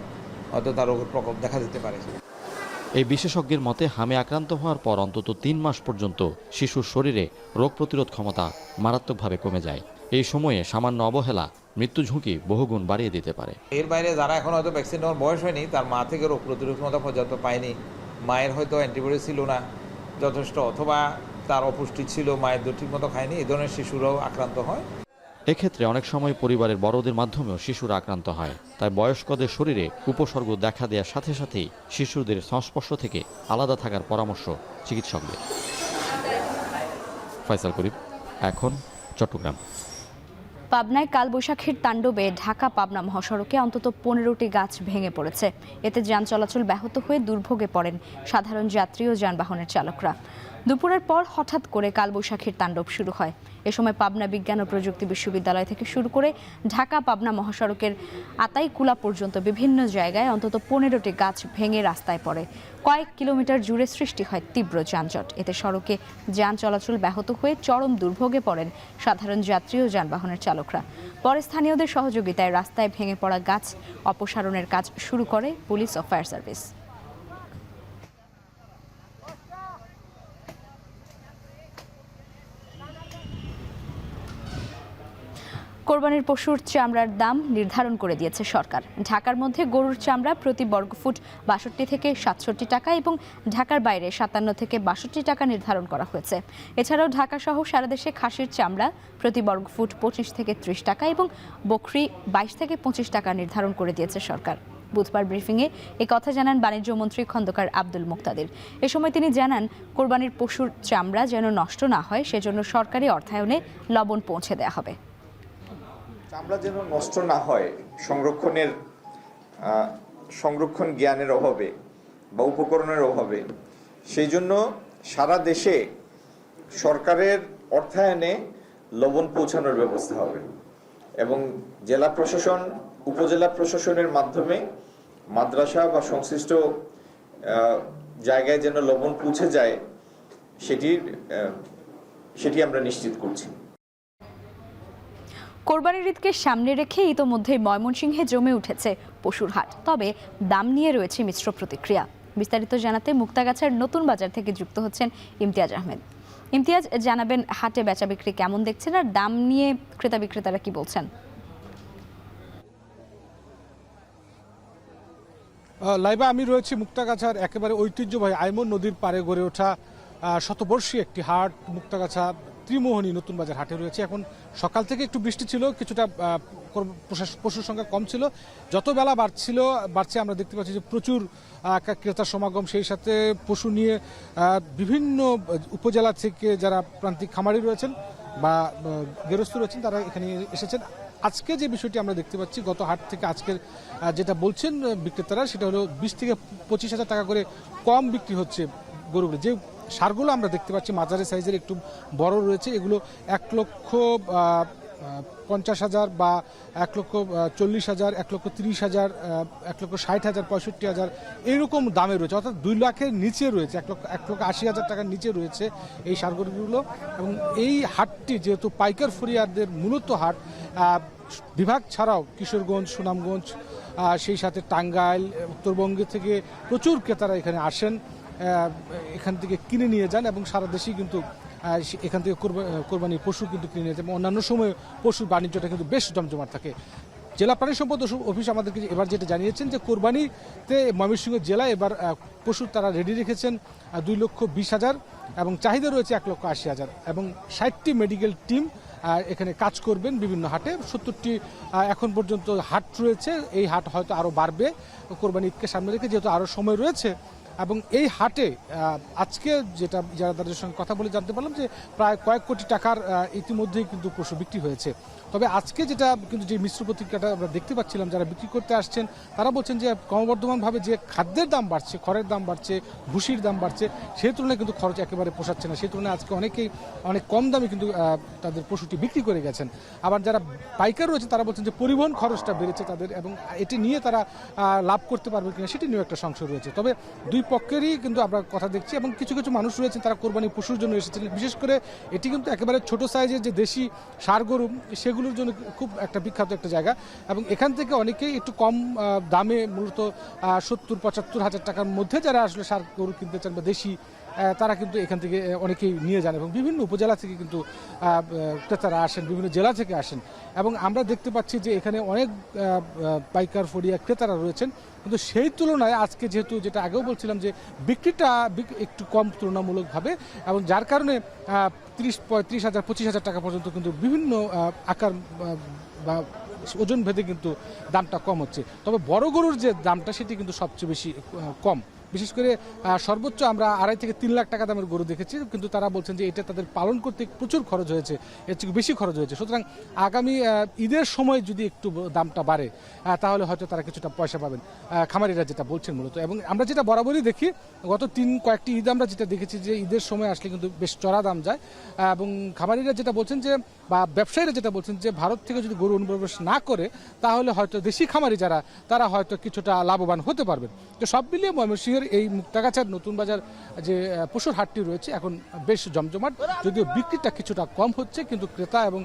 হয়তো তার রোগের প্রকোপ দেখা দিতে পারে। এই বিশেষজ্ঞের মতে, হামে আক্রান্ত হওয়ার পর অন্তত 3 মাস পর্যন্ত শিশুর শরীরে রোগ প্রতিরোধ ক্ষমতা মারাত্মকভাবে কমে যায়। এই সময়ে সামান্য অবহেলা মৃত্যু ঝুঁকি বহুগুণ বাড়িয়ে দিতে পারে। এর বাইরে যারা এখন হয়তো ভ্যাকসিন নেওয়ার বয়স হয়নি, তার মা থেকে রোগ প্রতিরোধ ক্ষমতা পর্যাপ্ত পায়নি, মায়ের হয়তো অ্যান্টিবডি ছিল না যথেষ্ট, অথবা তার অপুষ্টি ছিল, মায়ের দুধ ঠিক মতো খায়নি, এই ধরনের শিশুরাও আক্রান্ত হয়। এক্ষেত্রে অনেক সময় পরিবারের বড়দের মাধ্যমেও শিশুরা আক্রান্ত হয়। তাই বয়স্কদের শরীরে উপসর্গ দেখা দেওয়ার সাথে সাথেই শিশুদের সংস্পর্শ থেকে আলাদা থাকার পরামর্শ চিকিৎসকদের। ফয়সাল করিম, এখন, চট্টগ্রাম। পাবনায় কালবৈশাখীর তাণ্ডবে ঢাকা পাবনা মহাসড়কে অন্তত 15টি গাছ ভেঙে পড়েছে। এতে যান চলাচল ব্যাহত হয়ে দুর্ভোগে পড়েন সাধারণ যাত্রী ও যানবাহনের চালকরা। দুপুরের পর হঠাৎ করে কালবৈশাখীর তাণ্ডব শুরু হয়। এ সময় পাবনা বিজ্ঞান ও প্রযুক্তি বিশ্ববিদ্যালয় থেকে শুরু করে ঢাকা পাবনা মহাসড়কের আতাইকুলা পর্যন্ত বিভিন্ন জায়গায় অন্তত 15টি গাছ ভেঙে রাস্তায় পড়ে। কয়েক কিলোমিটার জুড়ে সৃষ্টি হয় তীব্র যানজট। এতে সড়কে যান চলাচল ব্যাহত হয়ে চরম দুর্ভোগে পড়েন সাধারণ যাত্রী ও যানবাহনের চালকরা। পরে স্থানীয়দের সহযোগিতায় রাস্তায় ভেঙে পড়া গাছ অপসারণের কাজ শুরু করে পুলিশ ও ফায়ার সার্ভিস। কোরবানির পশুর চামড়ার দাম নির্ধারণ করে দিয়েছে সরকার। ঢাকার মধ্যে গরুর চামড়া প্রতি বর্গফুট 62 থেকে 67 টাকা এবং ঢাকার বাইরে 57 থেকে 62 টাকা নির্ধারণ করা হয়েছে। এছাড়াও ঢাকা সহ সারা দেশে খাসির চামড়া প্রতি বর্গফুট 25 থেকে 30 টাকা এবং বকরি 22 থেকে 25 টাকা নির্ধারণ করে দিয়েছে সরকার। বুধবার ব্রিফিংয়ে এ কথা জানান বাণিজ্য মন্ত্রী খন্দকার আব্দুল মুক্তাদির। এ সময় তিনি জানান, কোরবানির পশুর চামড়া যেন নষ্ট না হয় সেজন্য সরকারি অর্থায়নে লবণ পৌঁছে দেওয়া হবে। চামড়া যেন নষ্ট না হয়, সংরক্ষণ জ্ঞানের অভাবে বা উপকরণের অভাবে, সেই জন্য সারা দেশে সরকারের অর্থায়নে লবণ পৌঁছানোর ব্যবস্থা হবে এবং জেলা প্রশাসন, উপজেলা প্রশাসনের মাধ্যমে মাদ্রাসা বা সংশ্লিষ্ট জায়গায় যেন লবণ পৌঁছে যায় সেটি আমরা নিশ্চিত করছি। কোরবানির ঈদকে সামনে রেখে ইতোমধ্যেই ময়মনসিংহে জমে উঠেছে পশুর হাট। তবে দাম নিয়ে রয়েছে মিশ্র প্রতিক্রিয়া। বিস্তারিত জানাতে মুক্তাগাছার নতুন বাজার থেকে যুক্ত হচ্ছেন ইমতিয়াজ আহমেদ। ইমতিয়াজ, জানাবেন হাটে বেচা বিক্রি কেমন দেখছেন আর দাম নিয়ে ক্রেতা বিক্রেতারা কি বলছেন? লাইবা, আমি রয়েছি মুক্তাগাছার একেবারে ঐতিহ্যবাহী আইমন নদীর পাড়ে গড়ে ওঠা শতবর্ষী একটি হাট। মুক্তাগাছা ত্রিমোহনী নতুন বাজার হাটে রয়েছে। এখন সকাল থেকে একটু বৃষ্টি ছিল, কিছুটা পশুর সংখ্যা কম ছিল। যত বেলা বাড়ছে আমরা দেখতে পাচ্ছি যে প্রচুর ক্রেতার সমাগম। সেই সাথে পশু নিয়ে বিভিন্ন উপজেলা থেকে যারা প্রান্তিক খামারি রয়েছেন বা গেরস্থ রয়েছেন তারা এখানে এসেছেন। আজকে যে বিষয়টি আমরা দেখতে পাচ্ছি, গত হাট থেকে আজকের যেটা বলছেন বিক্রেতারা, সেটা হলো 20 থেকে 25 হাজার টাকা করে কম বিক্রি হচ্ছে গরুগুলো। যে সারগুলো আমরা দেখতে পাচ্ছি মাঝারি সাইজের একটু বড় রয়েছে, এগুলো 1,50,000 বা 1,40,000, 1,30,000, 1,60,000, 65,000 এইরকম দামে রয়েছে, অর্থাৎ 2 লাখের নিচে রয়েছে, 1,80,000 টাকার নিচে রয়েছে এই সারগুলো। এবং এই হাটটি যেহেতু পাইকার ফরিয়াদের মূলত হাট, বিভাগ ছাড়াও কিশোরগঞ্জ, সুনামগঞ্জ, সেই সাথে টাঙ্গাইল, উত্তরবঙ্গ থেকে প্রচুর ক্রেতারা এখানে আসেন, এখান থেকে কিনে নিয়ে যান এবং সারা দেশেই কিন্তু এখান থেকে কোরবানির পশু কিন্তু কিনে নিয়ে যান। অন্যান্য সময় পশুর বাণিজ্যটা কিন্তু বেশ জমজমাট থাকে। জেলা প্রাণী সম্পদ অফিস আমাদেরকে এবার যেটা জানিয়েছেন যে কোরবানিতে ময়মনসিংহ জেলায় এবার পশু তারা রেডি রেখেছেন 2,20,000 এবং চাহিদা রয়েছে 1,80,000 এবং 60টি মেডিকেল টিম এখানে কাজ করবেন বিভিন্ন হাটে। 70টি এখন পর্যন্ত হাট রয়েছে, এই হাট হয়তো আরও বাড়বে কোরবানি ঈদকে সামনে রেখে, যেহেতু আরও সময় রয়েছে। এবং এই হাটে আজকে যেটা যারা তাদের সঙ্গে কথা বলে জানতে পারলাম যে প্রায় কয়েক কোটি টাকার ইতিমধ্যেই কিন্তু পশু বিক্রি হয়েছে। তবে আজকে যেটা কিন্তু যে মিশ্র প্রতিক্রিয়াটা আমরা দেখতে পাচ্ছিলাম, যারা বিক্রি করতে আসছেন তারা বলছেন যে ক্রমবর্ধমানভাবে যে খাদ্যের দাম বাড়ছে, খড়ের দাম বাড়ছে, ভুসির দাম বাড়ছে, সেই তুলনায় কিন্তু খরচ একেবারে পোষাচ্ছে না। সেই তুলনায় আজকে অনেকেই অনেক কম দামে কিন্তু তাদের পশুটি বিক্রি করে গেছেন। আবার যারা পাইকার রয়েছে তারা বলছেন যে পরিবহন খরচটা বেড়েছে তাদের, এবং এটি নিয়ে তারা লাভ করতে পারবে কিনা সেটি নিয়েও একটা সংশয় রয়েছে। তবে দুই পক্ষেরই কিন্তু আমরা কথা দেখছি, এবং কিছু কিছু মানুষ রয়েছেন তারা কোরবানি পশুর জন্য এসেছিলেন। বিশেষ করে এটি কিন্তু একেবারে ছোট সাইজের যে দেশি ষাঁড় গরু, সেগুলোর জন্য খুব একটা বিখ্যাত একটা জায়গা, এবং এখান থেকে অনেকেই একটু কম দামে মূলত 70-75 হাজার টাকার মধ্যে যারা আসলে ষাঁড় গরু কিনতে চান বা দেশি, তারা কিন্তু এখান থেকে অনেকেই নিয়ে যান, এবং বিভিন্ন উপজেলা থেকে কিন্তু ক্রেতারা আসেন, বিভিন্ন জেলা থেকে আসেন। এবং আমরা দেখতে পাচ্ছি যে এখানে অনেক পাইকার ফড়িয়া ক্রেতারা রয়েছেন, কিন্তু সেই তুলনায় আজকে যেহেতু যেটা আগেও বলছিলাম যে বিক্রিটা একটু কম তুলনামূলকভাবে, এবং যার কারণে 30-35 হাজার 25 হাজার টাকা পর্যন্ত কিন্তু বিভিন্ন আকার বা ওজন ভেদে কিন্তু দামটা কম হচ্ছে। তবে বড় গরুর যে দামটা সেটি কিন্তু সবচেয়ে বেশি কম। বিশেষ করে সর্বোচ্চ আমরা 2.5 থেকে 3 লাখ টাকা দামের গরু দেখেছি, কিন্তু তারা বলছেন যে এটা তাদের পালন করতে প্রচুর খরচ হয়েছে, এর থেকে বেশি খরচ হয়েছে। সুতরাং আগামী ঈদের সময় যদি একটু দামটা বাড়ে তাহলে হয়তো তারা কিছুটা পয়সা পাবেন, খামারিরা যেটা বলছেন মূলত। এবং আমরা যেটা বরাবরই দেখি, গত কয়েকটি ঈদ আমরা যেটা দেখেছি যে ঈদের সময় আসলে কিন্তু বেশ চড়া দাম যায়, এবং খামারিরা যেটা বলছেন যে, বা ব্যবসায়ীরা যেটা বলছেন যে ভারত থেকে যদি গরু অনুপ্রবেশ না করে তাহলে হয়তো দেশি খামারি যারা তারা হয়তো কিছুটা লাভবান হতে পারবেন। তো সব মিলিয়ে ময়মনসিংহের এই মুক্তাগাছার নতুন বাজার যে পশুর হাটটি রয়েছে এখন বেশ জমজমাট, যদিও বিক্রিটা কিছুটা কম হচ্ছে, কিন্তু ক্রেতা এবং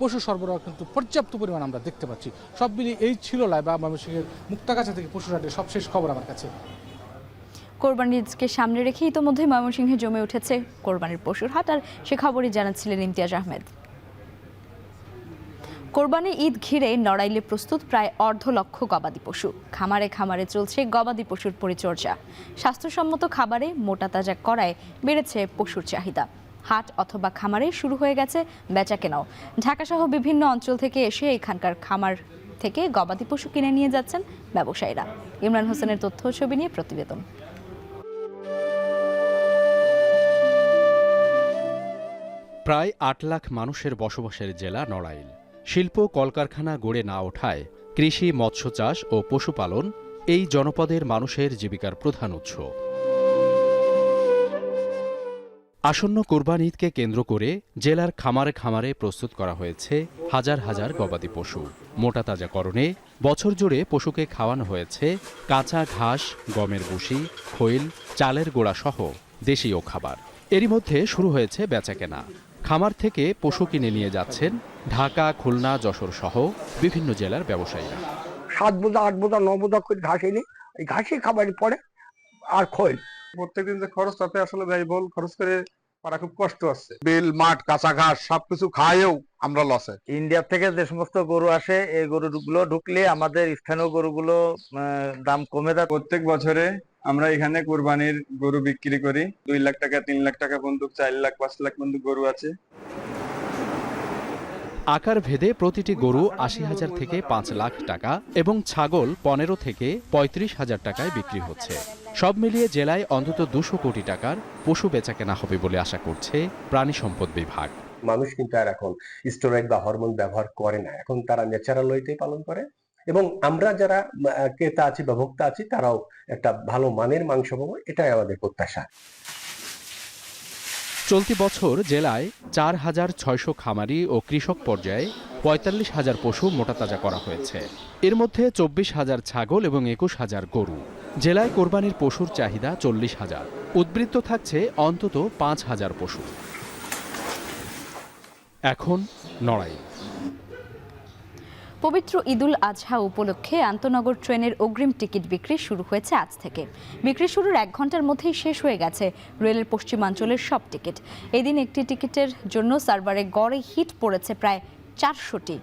পশু সরবরাহ কিন্তু পর্যাপ্ত পরিমাণ আমরা দেখতে পাচ্ছি। সব মিলিয়ে এই ছিল লাইবা ময়মনসিংহের মুক্তাগাছা থেকে পশুর হাটের সবশেষ খবর আমার কাছে। কোরবানির ঈদকে সামনে রেখে ইতোমধ্যে ময়মনসিংহে জমে উঠেছে কোরবানির পশুর হাট, আর সে খবরই জানাচ্ছিলেন ইমতিয়াজ আহমেদ। কোরবানি ঈদ ঘিরে নড়াইলে প্রস্তুত প্রায় 1.5 লক্ষ গবাদি পশু। খামারে খামারে চলছে গবাদি পশুর পরিচর্যা। স্বাস্থ্যসম্মত খাবারে মোটা তাজা করায় বেড়েছে পশুর চাহিদা। হাট অথবা খামারে শুরু হয়ে গেছে বেচা কেনাও। ঢাকাসহ বিভিন্ন অঞ্চল থেকে এসে এখানকার খামার থেকে গবাদি পশু কিনে নিয়ে যাচ্ছেন ব্যবসায়ীরা। ইমরান হোসেনের তথ্য ছবি নিয়ে প্রতিবেদন। প্রায় 8 লাখ মানুষের বসবাসের জেলা নড়াইল। শিল্প কলকারখানা গড়ে না ওঠায় কৃষি, মৎস্য চাষ ও পশুপালন এই জনপদের মানুষের জীবিকার প্রধান উৎস। আসন্ন কোরবানি ঈদকে কেন্দ্র করে জেলার খামারে খামারে প্রস্তুত করা হয়েছে হাজার হাজার গবাদি পশু। মোটা তাজাকরণে বছর জুড়ে পশুকে খাওয়ানো হয়েছে কাঁচা ঘাস, গমের ভুসি, খৈল, চালের গোড়া সহ দেশীয় খাবার। এরই মধ্যে শুরু হয়েছে বেচাকেনা। খামার থেকে পশু কিনে নিয়ে যাচ্ছেন ঢাকা, খুলনা, যশোর সহ বিভিন্ন জেলার ব্যবসায়ীরা। 7 বোঝা 8 বোঝা 9 বোঝা করে ঘাস এনে এই ঘাসে খাবার পড়ে আর খৈল। প্রত্যেকদিন যে খরচ তাতে আসলে ব্যয়বহুল খরচ করে পারা খুব কষ্ট আছে। বেল, মাঠ, কাঁচা ঘাস সবকিছু খাইয়েও আমরা লসে। ইন্ডিয়া থেকে যে সমস্ত গরু আসে এই গরুগুলো ঢুকলে আমাদের স্থানীয় গরুগুলো দাম কমে যায়। প্রত্যেক বছরে আমরা এখানে কোরবানির গরু বিক্রি করি। 2 লাখ টাকা, 3 লাখ টাকা বন্দুক, 4 লাখ, 5 লাখ বন্দুক গরু আছে। আকার ভেদে প্রতিটি গরু 80,000 থেকে 5 লাখ টাকা এবং ছাগল 15 থেকে 35,000 টাকায় বিক্রি হচ্ছে। সব মিলিয়ে জেলায় অন্তত 200 কোটি টাকার পশু বেচাকেনা হবে বলে আশা করছে প্রাণী সম্পদ বিভাগ। মানুষ কিন্তু আর এখন স্টেরয়েড বা হরমোন ব্যবহার করে না, এখন তারা ন্যাচারাল ওয়েতেই পালন করে, এবং আমরা যারা ক্রেতা আছি বা ভোক্তা আছি তারাও একটা ভালো মানের মাংস পাবো, এটাই আমাদের প্রত্যাশা। চলতি বছর জেলায় 4,600 খামারি ও কৃষক পর্যায়ে 45,000 পশু মোটাতাজা করা হয়েছে। এর মধ্যে 24,000 ছাগল এবং 21,000 গরু। জেলায় কোরবানির পশুর চাহিদা 40,000। উদ্বৃত্ত থাকছে অন্তত 5,000 পশু। এখন নড়াইল। পবিত্র ঈদুল আজহা উপলক্ষে আন্তনগর ট্রেনের অগ্রিম টিকিট বিক্রি শুরু হয়েছে আজ থেকে। বিক্রি শুরুর 1 ঘন্টার মধ্যেই শেষ হয়ে গেছে রেলের পশ্চিমাঞ্চলের সব টিকিট। এদিন একটি টিকিটের জন্য সার্ভারে গড়ে হিট পড়েছে প্রায় 400টি।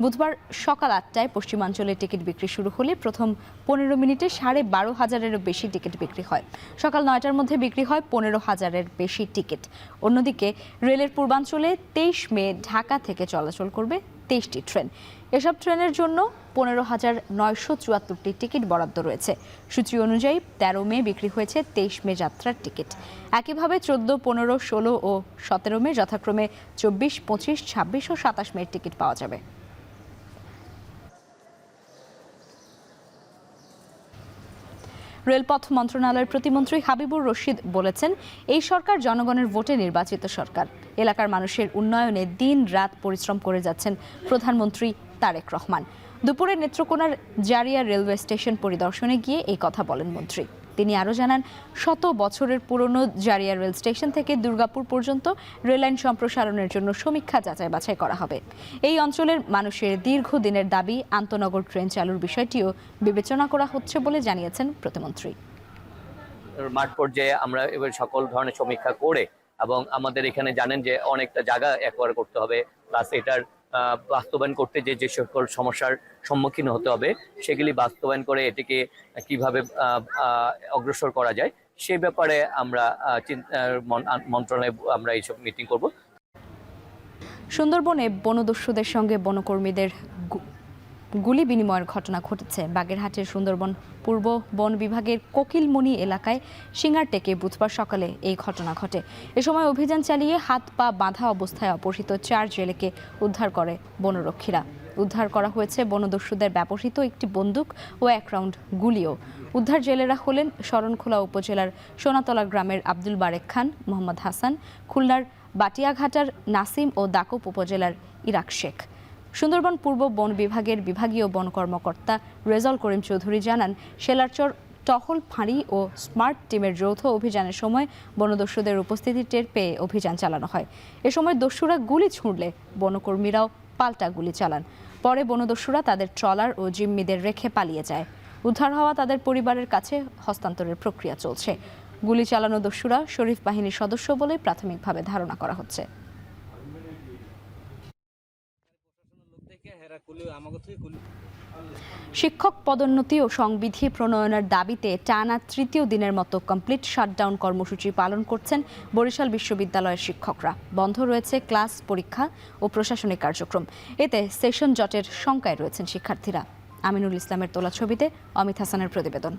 বুধবার সকাল 8টায় পশ্চিমাঞ্চলে টিকিট বিক্রি শুরু হলে প্রথম 15 মিনিটে 12,500-এরও বেশি টিকিট বিক্রি হয়। সকাল 9টার মধ্যে বিক্রি হয় 15,000-এর বেশি টিকিট। অন্যদিকে রেলের পূর্বাঞ্চলে 23 মে ঢাকা থেকে চলাচল করবে 23টি ট্রেন। এসব ট্রেনের জন্য 15,974টি টিকিট বরাদ্দ রয়েছে। সূচি অনুযায়ী 13 মে বিক্রি হয়েছে 23 মে যাত্রার টিকিট। একইভাবে 14, 15, 16 ও 17 মে যথাক্রমে 24, 25, 26 ও 27 মের টিকিট পাওয়া যাবে। রেলপথ মন্ত্রণালয়ের প্রতিমন্ত্রী হাবিবুর রশিদ বলেছেন, এই সরকার জনগণের ভোটে নির্বাচিত সরকার। এলাকার মানুষের উন্নয়নে দিন রাত পরিশ্রম করে যাচ্ছেন প্রধানমন্ত্রী তারেক রহমান। দুপুরে নেত্রকোনার জারিয়া রেলওয়ে স্টেশন পরিদর্শনে গিয়ে এই কথা বলেন মন্ত্রী। তিনি আরও জানান, 100 বছরের পুরনো জারিয়া রেল স্টেশন থেকে দুর্গাপুর পর্যন্ত রেললাইন সম্প্রসারণের জন্য সমীক্ষা যাচাই বাছাই করা হবে। এই অঞ্চলের মানুষের দীর্ঘদিনের দাবি আন্তনগর ট্রেন চালুর বিষয়টিও বিবেচনা করা হচ্ছে বলে জানিয়েছেন প্রতিমন্ত্রী। মাঠ পর্যায়ে আমরা এবার সকল ধরনের সমীক্ষা করে এবং আমাদের এখানে জানেন যে অনেকটা জায়গা একবার করতে হবে, প্লাস এটার বাস্তবায়ন করতে যে সকল সমস্যার সম্মুখীন হতে হবে সেগুলি বাস্তবায়ন করে এটিকে কিভাবে অগ্রসর করা যায় সে ব্যাপারে আমরা মন্ত্রণালয়ে আমরা এইসব মিটিং করব। সুন্দরবনে বনদস্যুদের সঙ্গে বনকর্মীদের গুলি বিনিময়ের ঘটনা ঘটেছে। বাগেরহাটের সুন্দরবন পূর্ব বন বিভাগের কোকিলমণি এলাকায় সিঙ্গারটেকে বুধবার সকালে এই ঘটনা ঘটে। এ সময় অভিযান চালিয়ে হাত পা বাঁধা অবস্থায় অপহৃত 4 জেলেকে উদ্ধার করে বনরক্ষীরা। উদ্ধার করা হয়েছে বনদস্যুদের ব্যবহৃত একটি বন্দুক ও 1 রাউন্ড গুলিও। উদ্ধার জেলেরা হলেন শরণখোলা উপজেলার সোনাতলা গ্রামের আব্দুল বারেক খান, মোহাম্মদ হাসান, খুলনার বাটিয়াঘাটার নাসিম ও দাকুপ উপজেলার ইরাক শেখ। সুন্দরবন পূর্ব বন বিভাগের বিভাগীয় বন কর্মকর্তা রেজাউল করিম চৌধুরী জানান, শেলারচর টহল ফাঁড়ি ও স্মার্ট টিমের যৌথ অভিযানের সময় বনদস্যুদের উপস্থিতি টের পেয়ে অভিযান চালানো হয়। এ সময় দস্যুরা গুলি ছুঁড়লে বনকর্মীরাও পাল্টা গুলি চালান। পরে বনদস্যুরা তাদের ট্রলার ও জিম্মিদের রেখে পালিয়ে যায়। উদ্ধার হওয়া তাদের পরিবারের কাছে হস্তান্তরের প্রক্রিয়া চলছে। গুলি চালানো দস্যুরা শরীফ বাহিনীর সদস্য বলে প্রাথমিকভাবে ধারণা করা হচ্ছে। শিক্ষক পদোন্নতি ও সংবিধি প্রণয়নের দাবিতে টানা 3য় দিনের মতো কমপ্লিট শাটডাউন কর্মসূচি পালন করছেন বরিশাল বিশ্ববিদ্যালয়ের শিক্ষকরা। বন্ধ রয়েছে ক্লাস, পরীক্ষা ও প্রশাসনিক কার্যক্রম। এতে সেশন জটের শঙ্কায় রয়েছেন শিক্ষার্থীরা। আমিনুল ইসলামের তোলা ছবিতে অমিত হাসানের প্রতিবেদন।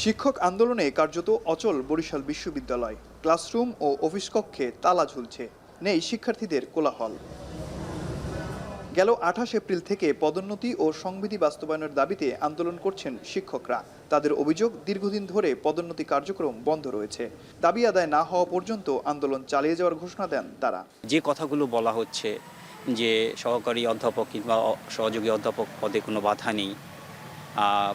শিক্ষক আন্দোলনে কার্যত অচল বরিশাল বিশ্ববিদ্যালয়। ক্লাসরুম ও অফিস কক্ষে তালা ঝুলছে, নেই শিক্ষার্থীদের কোলাহল। গেল 28 এপ্রিল থেকে পদোন্নতি ও সংবিধি বাস্তবায়নের দাবিতে আন্দোলন করছেন শিক্ষকরা। তাদের অভিযোগ, দীর্ঘদিন ধরে পদোন্নতি কার্যক্রম বন্ধ রয়েছে। দাবি আদায় না হওয়া পর্যন্ত আন্দোলন চালিয়ে যাওয়ার ঘোষণা দেন তারা। যে কথাগুলো বলা হচ্ছে যে সহকারী অধ্যাপক কিংবা সহযোগী অধ্যাপক পদে কোনো বাধা নেই,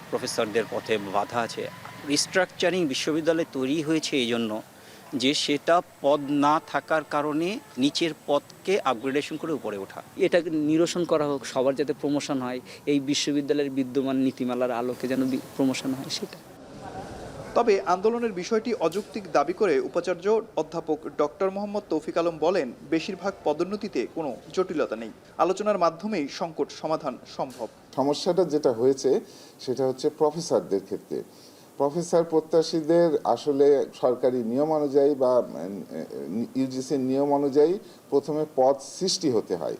প্রফেসরদের পথে বাধা আছে। রিস্ট্রাকচারিং বিশ্ববিদ্যালয় তৈরি হয়েছে এই জন্য যে সেটা পদ না থাকার কারণে নিচের পদকে আপগ্রেডেশন করে উপরে ওঠা। এটাকে নিরসন করা হোক, সবার যাতে প্রমোশন হয়, এই বিশ্ববিদ্যালয়ের বিদ্যমান নীতিমালার আলোকে যেন প্রমোশন হয় সেটা। তবে আন্দোলনের বিষয়টি অযৌক্তিক দাবি করে উপাচার্য অধ্যাপক ডক্টর মোহাম্মদ তৌফিক আলম বলেন, বেশিরভাগ পদোন্নতিতে কোনো জটিলতা নেই, আলোচনার মাধ্যমেই সংকট সমাধান সম্ভব। সমস্যাটা যেটা হয়েছে সেটা হচ্ছে প্রফেসরদের ক্ষেত্রে। প্রফেসর প্রত্যাশীদের আসলে সরকারি নিয়ম অনুযায়ী বা ইউজিসির নিয়ম অনুযায়ী প্রথমে পদ সৃষ্টি হতে হয়।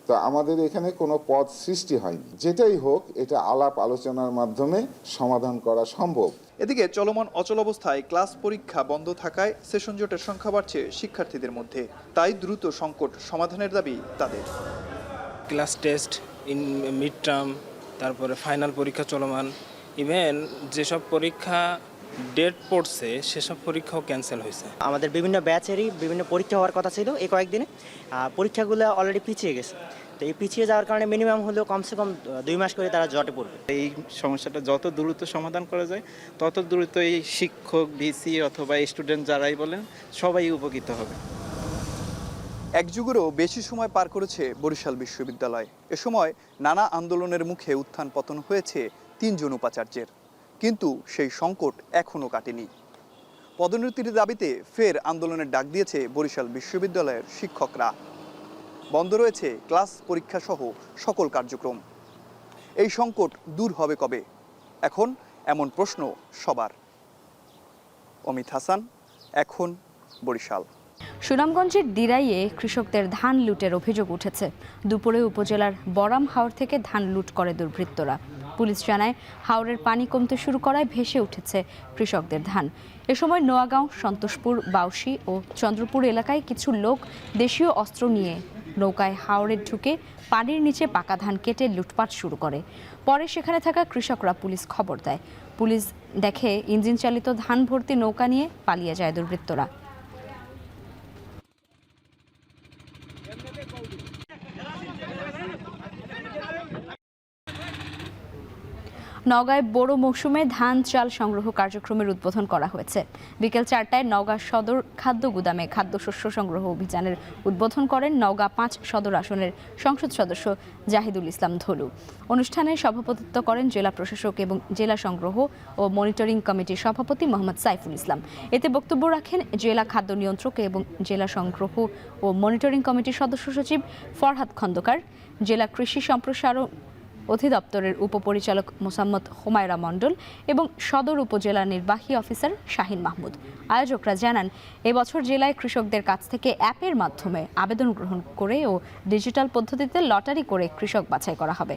তো আমাদের এখানে কোনো পদ সৃষ্টি হয়নি। যেটাই হোক, এটা আলাপ আলোচনার মাধ্যমে সমাধান করা সম্ভব। এদিকে চলমান অচল অবস্থায় ক্লাস, পরীক্ষা বন্ধ থাকায় সেশন জটের সংখ্যা বাড়ছে শিক্ষার্থীদের মধ্যে। তাই দ্রুত সংকট সমাধানের দাবি তাদের। ক্লাস টেস্ট, মিড টার্ম, তারপরে ফাইনাল পরীক্ষা চলমান, ইভেন যেসব পরীক্ষা ডেট পড়ছে সেসব পরীক্ষাও ক্যান্সেল হয়েছে। আমাদের বিভিন্ন ব্যাচেরই বিভিন্ন পরীক্ষা হওয়ার কথা ছিল এই কয়েকদিনে, পরীক্ষাগুলো অলরেডি পিছিয়ে গেছে। তো এই পিছিয়ে যাওয়ার কারণে মিনিমাম হলেও কমসে কম 2 মাস করে তারা জটে পড়বে। এই সমস্যাটা যত দ্রুত সমাধান করা যায় তত দ্রুত এই শিক্ষক, ভিসি অথবা স্টুডেন্ট যারাই বলেন সবাই উপকৃত হবে। এক যুগেরও বেশি সময় পার করেছে বরিশাল বিশ্ববিদ্যালয়। এ সময় নানা আন্দোলনের মুখে উত্থান পতন হয়েছে 3 জন উপাচার্যের, কিন্তু সেই সংকট এখনও কাটেনি। পদোন্নতির দাবিতে ফের আন্দোলনের ডাক দিয়েছে বরিশাল বিশ্ববিদ্যালয়ের শিক্ষকরা। বন্ধ রয়েছে ক্লাস পরীক্ষা সহ সকল কার্যক্রম। এই সংকট দূর হবে কবে? এখন এমন প্রশ্ন সবার। অমিত হাসান, এখন বরিশাল। সুনামগঞ্জের দিরাইয়ে কৃষকদের ধান লুটের অভিযোগ উঠেছে। দুপুরে উপজেলার বরাম হাওর থেকে ধান লুট করে দুর্বৃত্তরা। পুলিশ জানায়, হাওরের পানি কমতে শুরু করায় ভেসে উঠেছে কৃষকদের ধান। এ সময় নোয়াগাঁও, সন্তোষপুর, বাউশী ও চন্দ্রপুর এলাকায় কিছু লোক দেশীয় অস্ত্র নিয়ে নৌকায় হাওরে ঢুকে পানির নিচে পাকা ধান কেটে লুটপাট শুরু করে। পরে সেখানে থাকা কৃষকরা পুলিশ খবর দেয়। পুলিশ দেখে ইঞ্জিন চালিত ধান ভর্তি নৌকা নিয়ে পালিয়ে যায় দুর্বৃত্তরা। নওগাঁয় বোরো মৌসুমে ধান চাল সংগ্রহ কার্যক্রমের উদ্বোধন করা হয়েছে। বিকেল 4টায় নওগাঁ সদর খাদ্য গুদামে খাদ্যশস্য সংগ্রহ অভিযানের উদ্বোধন করেন নওগাঁ 5 সদর আসনের সংসদ সদস্য জাহিদুল ইসলাম ধলু। অনুষ্ঠানে সভাপতিত্ব করেন জেলা প্রশাসক এবং জেলা সংগ্রহ ও মনিটরিং কমিটির সভাপতি মোহাম্মদ সাইফুল ইসলাম। এতে বক্তব্য রাখেন জেলা খাদ্য নিয়ন্ত্রক এবং জেলা সংগ্রহ ও মনিটরিং কমিটির সদস্য সচিব ফরহাদ খন্দকার, জেলা কৃষি সম্প্রসারণ অধিদপ্তরের উপপরিচালক মোসাম্মদ হুমায়রা মণ্ডল এবং সদর উপজেলা নির্বাহী অফিসার শাহিন মাহমুদ। আয়োজকরা জানান, এবছর জেলায় কৃষকদের কাছ থেকে অ্যাপের মাধ্যমে আবেদন গ্রহণ করে ও ডিজিটাল পদ্ধতিতে লটারি করে কৃষক বাছাই করা হবে।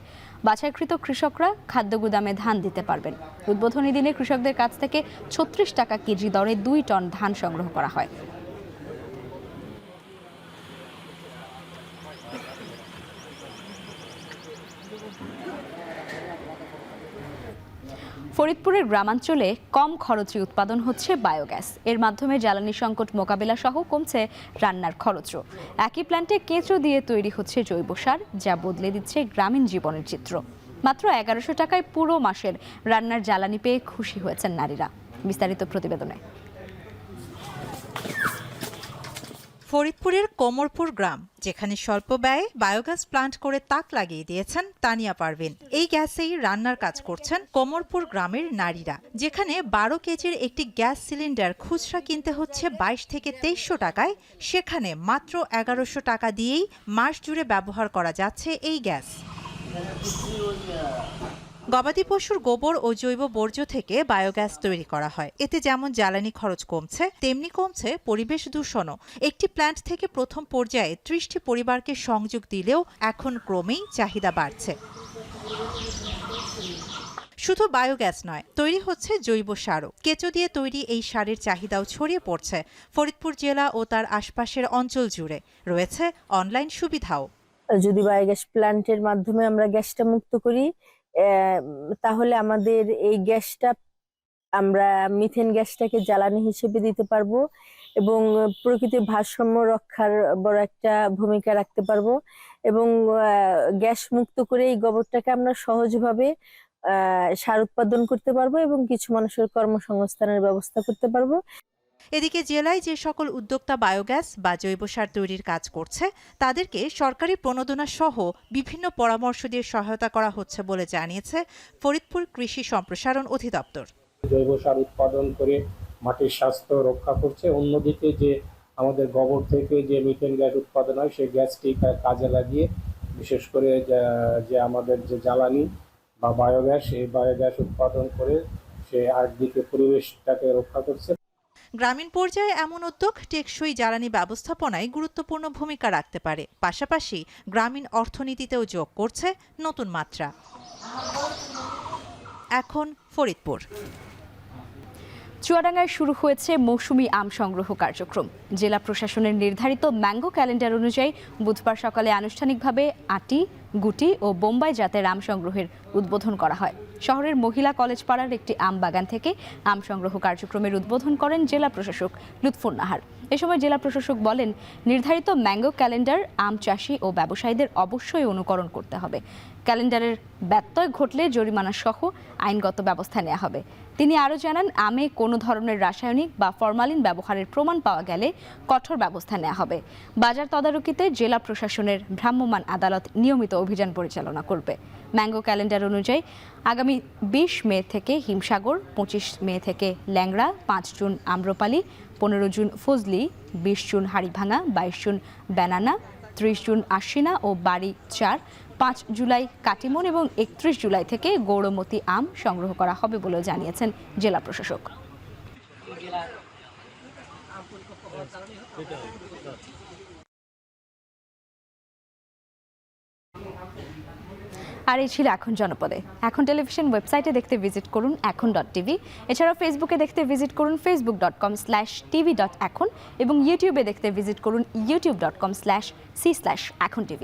বাছাইকৃত কৃষকরা খাদ্য গুদামে ধান দিতে পারবেন। উদ্বোধনী দিনে কৃষকদের কাছ থেকে 36 টাকা কেজি দরে 2 টন ধান সংগ্রহ করা হয়। ফরিদপুরের গ্রামাঞ্চলে কম খরচে উৎপাদন হচ্ছে বায়োগ্যাস। এর মাধ্যমে জ্বালানি সংকট মোকাবেলা সহ কমছে রান্নার খরচও। একই প্ল্যান্টে কেঁচো দিয়ে তৈরি হচ্ছে জৈব সার, যা বদলে দিচ্ছে গ্রামীণ জীবনের চিত্র। মাত্র 1100 টাকায় পুরো মাসের রান্নার জ্বালানি পেয়ে খুশি হয়েছেন নারীরা। বিস্তারিত প্রতিবেদনে। ফরিদপুরের কোমরপুর গ্রাম, যেখানে স্বল্প ব্যয়ে বায়োগ্যাস প্লান্ট করে তাক লাগিয়ে দিয়েছেন তানিয়া পারভিন। এই গ্যাসেই রান্নার কাজ করছেন কোমরপুর গ্রামের নারীরা, যেখানে 12 কেজির একটি গ্যাস সিলিন্ডার খুচরা কিনতে হচ্ছে 22 থেকে 2300 টাকায়, সেখানে মাত্র 1100 টাকা দিয়েই মাস জুড়ে ব্যবহার করা যাচ্ছে এই গ্যাস। গবাদি পশুর গোবর ও জৈব বর্জ্য থেকে বায়োগ্যাস তৈরি করা হয়। এতে যেমন জ্বালানি খরচ কমছে, তেমনি কমছে পরিবেশ দূষণও। একটি প্ল্যান্ট থেকে প্রথম পর্যায়ে 30টি পরিবারকে সংযোগ দিলেও এখন ক্রমেই চাহিদা বাড়ছে। শুধু বায়োগ্যাস নয়, তৈরি হচ্ছে জৈব সারও। কেঁচো দিয়ে তৈরি এই সারের চাহিদাও ছড়িয়ে পড়ছে ফরিদপুর জেলা ও তার আশপাশের অঞ্চল জুড়ে। রয়েছে অনলাইন সুবিধাও। যদি বায়োগ্যাস প্ল্যান্টের মাধ্যমে আমরা গ্যাসটা মুক্ত করি, তাহলে আমাদের এই গ্যাসটা আমরা মিথেন গ্যাসটাকে জ্বালানি হিসেবে দিতে পারবো এবং প্রকৃতির ভারসাম্য রক্ষার বড় একটা ভূমিকা রাখতে পারবো। এবং গ্যাস মুক্ত করে এই গোবরটাকে আমরা সহজভাবে সার উৎপাদন করতে পারবো এবং কিছু মানুষের কর্মসংস্থানের ব্যবস্থা করতে পারবো। এদিকে জেলায় যে সকল উদ্যোক্তা বায়োগ্যাস বা জৈব সার তৈরির কাজ করছে, তাদেরকে সরকারি প্রণোদনা সহ বিভিন্ন পরামর্শ দিয়ে সহায়তা করা হচ্ছে বলে জানিয়েছে ফরিদপুর কৃষি সম্প্রসারণ অধিদপ্তর। জৈব সার উৎপাদন করে মাটির স্বাস্থ্য রক্ষা করছে, অন্যদিকে যে আমাদের গোবর থেকে যে মিথেন গ্যাস উৎপাদন হয়, সেই গ্যাসটি কাজে লাগিয়ে বিশেষ করে যে আমাদের যে জ্বালানি বা বায়োগ্যাস, এই বায়োগ্যাস উৎপাদন করে সে একদিকে পরিবেশটাকে রক্ষা করছে। গ্রামীণ পর্যায়ে এমন উদ্যোগ টেকসই জ্বালানি ব্যবস্থাপনায় গুরুত্বপূর্ণ ভূমিকা রাখতে পারে, পাশাপাশি গ্রামীণ অর্থনীতিতেও যোগ করছে নতুন মাত্রা। এখন ফরিদপুর। চুয়াডাঙ্গায় শুরু হয়েছে মৌসুমি আম সংগ্রহ কার্যক্রম। জেলা প্রশাসনের নির্ধারিত ম্যাঙ্গো ক্যালেন্ডার অনুযায়ী বুধবার সকালে আনুষ্ঠানিকভাবে আটি, গুটি ও বোম্বাই জাতের আম সংগ্রহের উদ্বোধন করা হয়। শহরের মহিলা কলেজ পাড়ার একটি আম বাগান থেকে আম সংগ্রহ কার্যক্রমের উদ্বোধন করেন জেলা প্রশাসক লুৎফুন নাহার। এ সময় জেলা প্রশাসক বলেন, নির্ধারিত ম্যাঙ্গো ক্যালেন্ডার আম চাষি ও ব্যবসায়ীদের অবশ্যই অনুকরণ করতে হবে। ক্যালেন্ডারের ব্যত্যয় ঘটলে জরিমানা সহ আইনগত ব্যবস্থা নেওয়া হবে। তিনি আরও জানান, আমে কোনো ধরনের রাসায়নিক বা ফরমালিন ব্যবহারের প্রমাণ পাওয়া গেলে কঠোর ব্যবস্থা নেওয়া হবে। বাজার তদারকিতে জেলা প্রশাসনের ভ্রাম্যমাণ আদালত নিয়মিত অভিযান পরিচালনা করবে। ম্যাঙ্গো ক্যালেন্ডার অনুযায়ী আগামী 20 মে থেকে হিমসাগর, 25 মে থেকে ল্যাংড়া, 5 জুন আম্রপালি, 15 জুন ফজলি, 20 জুন হাড়িভাঙা, 22 জুন ব্যানানা, 30 জুন আশ্বিনা ও বাড়ি 4, 5 জুলাই কাটিমন এবং 31 জুলাই থেকে গৌরমতি আম সংগ্রহ করা হবে বলে জানিয়েছেন জেলা প্রশাসক। আর এই ছিল এখন জনপদে। এখন টেলিভিশন ওয়েবসাইটে দেখতে ভিজিট করুন এখন.tv। এছাড়াও ফেসবুকে দেখতে ভিজিট করুন facebook.com/tv.এখন এবং ইউটিউবে দেখতে ভিজিট করুন youtube.com/c/echontv।